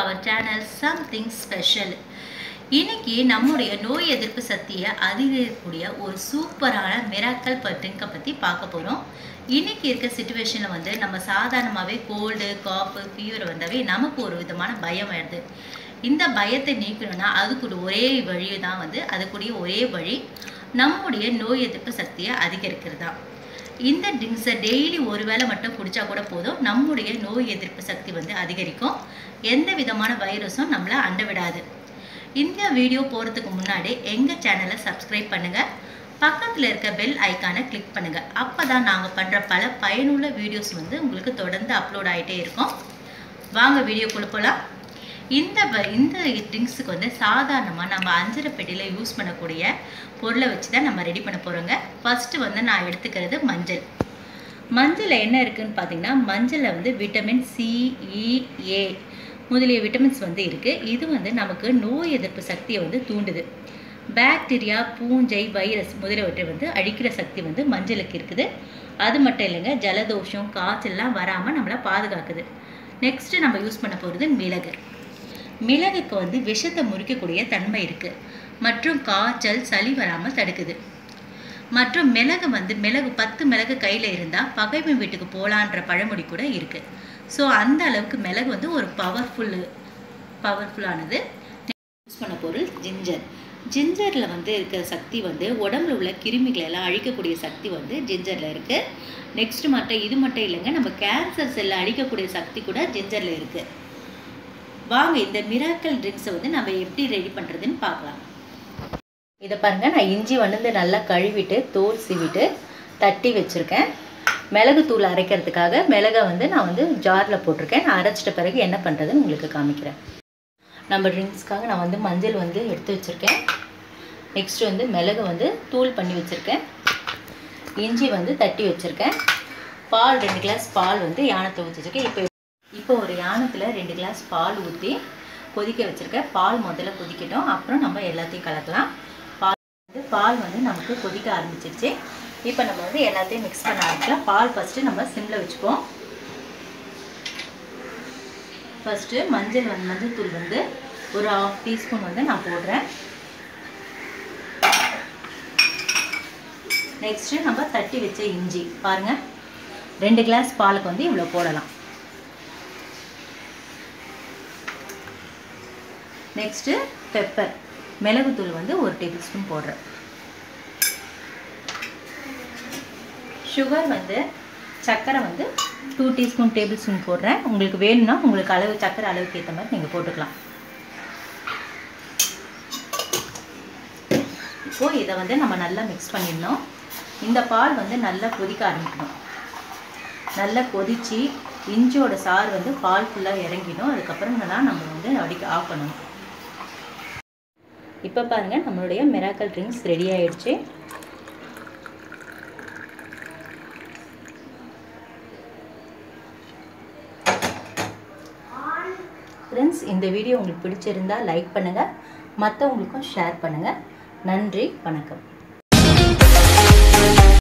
our channel something special. இன்னைக்கு நம்முடைய நோய் எதிர்ப்பு சக்தியை அதிகரிக்கக்கூடிய ஒரு சூப்பரான மிராக்கல் ட்ரிங்கை பற்றி பார்க்க போகிறோம். இன்னைக்கு இருக்க சிச்சுவேஷனில் வந்து நம்ம சாதாரணமாகவே கோல்டு காஃபு ஃபீவர் வந்தாவே நமக்கு ஒரு விதமான பயம் வருது. இந்த பயத்தை நீக்கணும்னா அதுக்கு ஒரே வழி தான் அதுக்குரிய ஒரே வழி நம்முடைய நோய் எதிர்ப்பு சக்தியை அதிகரிக்கிறது தான். இந்த ட்ரிங்க்ஸை டெய்லி ஒரு வேளை மட்டும் குடித்தா கூட போதும், நம்முடைய நோய் எதிர்ப்பு சக்தி அதிகரிக்கும். எந்த விதமான வைரஸும் நம்மளை அண்ட விடாது. இந்த வீடியோ போகிறதுக்கு முன்னாடி எங்கள் சேனலை சப்ஸ்கிரைப் பண்ணுங்கள், பக்கத்தில் இருக்க பெல் ஐக்கானை கிளிக் பண்ணுங்கள். அப்போ தான் நாங்கள் பண்ணுற பல பயனுள்ள வீடியோஸ் உங்களுக்கு தொடர்ந்து அப்லோட் ஆகிட்டே இருக்கும். வாங்க வீடியோக்குள்ளே போகலாம். இந்த ட்ரிங்க்ஸுக்கு சாதாரணமாக நம்ம அஞ்சரை பெட்டியில் யூஸ் பண்ணக்கூடிய பொருளை வச்சு தான் நம்ம ரெடி பண்ண போகிறோங்க. ஃபஸ்ட்டு நான் எடுத்துக்கிறது மஞ்சள். மஞ்சளில் என்ன இருக்குதுன்னு பார்த்தீங்கன்னா, மஞ்சளில் விட்டமின் சி, இ, ஏ முதலிய விட்டமின்ஸ் இருக்குது. இது நமக்கு நோய் எதிர்ப்பு சக்தியை தூண்டுது. பாக்டீரியா, பூஞ்சை, வைரஸ் முதலியவற்றை அழிக்கிற சக்தி மஞ்சளுக்கு இருக்குது. அது மட்டும் இல்லைங்க, ஜலதோஷம் காய்ச்சல்லாம் வராமல் நம்மளை பாதுகாக்குது. நெக்ஸ்ட்டு நம்ம யூஸ் பண்ண போகிறது மிளகு. மிளகுக்கு விஷத்தை முறிக்கக்கூடிய தன்மை இருக்குது மற்றும் காய்ச்சல் சளி வராமல் தடுக்குது. மற்றும் மிளகு மிளகு 10 மிளகு கையில் இருந்தால் பகைவன் வீட்டுக்கு போகலான்ற பழமொழி கூட இருக்குது. ஸோ அந்த அளவுக்கு மிளகு ஒரு பவர்ஃபுல்லானது. யூஸ் பண்ண பொருள் ஜிஞ்சர். ஜிஞ்சரில் இருக்கிற சக்தி உடம்புல உள்ள கிருமிகளை எல்லாம் அழிக்கக்கூடிய சக்தி ஜிஞ்சரில் இருக்குது. நெக்ஸ்ட்டு இது மட்டும் இல்லைங்க, நம்ம கேன்சர் செல்லை அழிக்கக்கூடிய சக்தி கூட ஜிஞ்சரில் இருக்குது. வாங்க இந்த மிராக்கல் ட்ரிங்க்ஸை நம்ம எப்படி ரெடி பண்ணுறதுன்னு பார்க்கலாம். இதை பாருங்கள், நான் இஞ்சி நல்லா கழுவிட்டு தோல் சீவிட்டு தட்டி வச்சுருக்கேன். மிளகு தூள் அரைக்கிறதுக்காக மிளகை நான் ஜாரில் போட்டிருக்கேன். நான் அரைச்சிட்ட பிறகு என்ன பண்ணுறதுன்னு உங்களுக்கு காமிக்கிறேன். நம்ம ட்ரிங்க்ஸ்க்காக நான் மஞ்சள் எடுத்து வச்சுருக்கேன். நெக்ஸ்ட்டு மிளகு தூள் பண்ணி வச்சுருக்கேன். இஞ்சி தட்டி வச்சுருக்கேன். பால் 2 கிளாஸ் பால் யானத்தை ஊற்றி வச்சுருக்கேன். இப்போ ஒரு யானத்தில் 2 கிளாஸ் பால் ஊற்றி கொதிக்க வச்சுருக்கேன். பால் முதல்ல கொதிக்கட்டும், அப்புறம் நம்ம எல்லாத்தையும் கலக்கலாம். பால் நமக்கு கொதிக்க ஆரம்பிச்சிருச்சு. இப்போ நம்ம எல்லாத்தையும் மிக்ஸ் பண்ண ஆரம்பிக்கலாம். பால் ஃபஸ்ட்டு நம்ம சிம்மில் வச்சுப்போம். ஃபஸ்ட்டு மஞ்சள் தூள் ஒரு 1/2 டீஸ்பூன் நான் போடுறேன். நெக்ஸ்ட்டு நம்ம தட்டி வச்ச இஞ்சி பாருங்கள், 2 கிளாஸ் பாலுக்கு இவ்வளோ போடலாம். நெக்ஸ்ட்டு பெப்பர், மிளகுத்தூள் 1 டேபிள் ஸ்பூன் போடுறேன். சுகர் சர்க்கரை 2 டீஸ்பூன் டேபிள் ஸ்பூன் போடுறேன். உங்களுக்கு வேணும்னா உங்களுக்கு அளவு சர்க்கரை அளவுக்கு ஏற்ற மாதிரி நீங்கள் போட்டுக்கலாம். இப்போது இதை நம்ம நல்லா மிக்ஸ் பண்ணிடணும். இந்த பால் நல்லா கொதிக்க ஆரம்பிக்கணும். நல்லா கொதித்து இஞ்சியோட சாறு பால் ஃபுல்லாக இறங்கிடும். அதுக்கப்புறம் தான் நம்ம ஆஃப் பண்ணணும். இப்போ பாருங்கள், நம்மளுடைய மிராக்கல் ட்ரிங்க்ஸ் ரெடி ஆகிடுச்சு. ஃப்ரெண்ட்ஸ், இந்த வீடியோ உங்களுக்கு பிடிச்சிருந்தால் லைக் பண்ணுங்கள், மற்றவங்களுக்கும் ஷேர் பண்ணுங்கள். நன்றி, வணக்கம்.